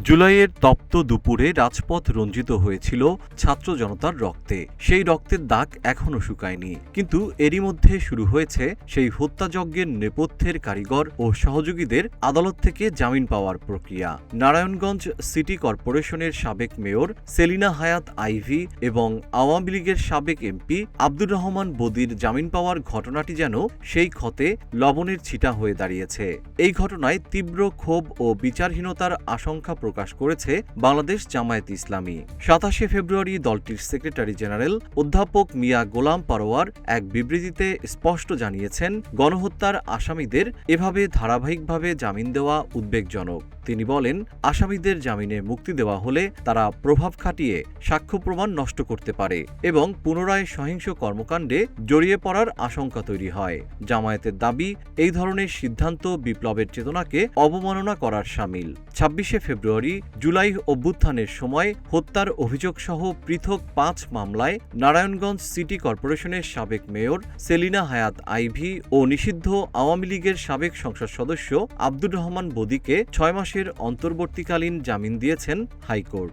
জুলাইয়ের তপ্ত দুপুরে রাজপথ রঞ্জিত হয়েছিল ছাত্র জনতার রক্তে। সেই রক্তের দাগ এখনও শুকায়নি, কিন্তু এরই মধ্যে শুরু হয়েছে সেই হত্যাযজ্ঞের নেপথ্যের কারিগর ও সহযোগীদের আদালত থেকে জামিন পাওয়ার প্রক্রিয়া। নারায়ণগঞ্জ সিটি কর্পোরেশনের সাবেক মেয়র সেলিনা হায়াৎ আইভী এবং আওয়ামী লীগের সাবেক এমপি আব্দুর রহমান বদির জামিন পাওয়ার ঘটনাটি যেন সেই ক্ষতে লবণের ছিটা হয়ে দাঁড়িয়েছে। এই ঘটনায় তীব্র ক্ষোভ ও বিচারহীনতার আশঙ্কা প্রকাশ করেছে বাংলাদেশ জামায়াতে ইসলামী। ২৭ ফেব্রুয়ারি দলটির সেক্রেটারি জেনারেল অধ্যাপক মিয়া গোলাম পরোয়ার এক বিবৃতিতে স্পষ্ট জানিয়েছেন, গণহত্যার আসামিদের এভাবে ধারাবাহিকভাবে জামিন দেওয়া উদ্বেগজনক। তিনি বলেন, আসামিদের জামিনে মুক্তি দেওয়া হলে তারা প্রভাব খাটিয়ে সাক্ষ্য প্রমাণ নষ্ট করতে পারে এবং পুনরায় সহিংস কর্মকাণ্ডে জড়িয়ে পড়ার আশঙ্কা তৈরি হয়। জামায়াতের দাবি, এই ধরনের সিদ্ধান্ত বিপ্লবের চেতনাকে অবমাননা করার শামিল। ২৬ ফেব্রুয়ারি জুলাই অভ্যুত্থানের সময় হত্যার অভিযোগসহ পৃথক ৫ মামলায় নারায়ণগঞ্জ সিটি কর্পোরেশনের সাবেক মেয়র সেলিনা হায়াৎ আইভী ও নিষিদ্ধ আওয়ামী লীগের সাবেক সংসদ সদস্য আব্দুর রহমান বদিকে ৬ মাসের অন্তর্বর্তীকালীন জামিন দিয়েছেন হাইকোর্ট।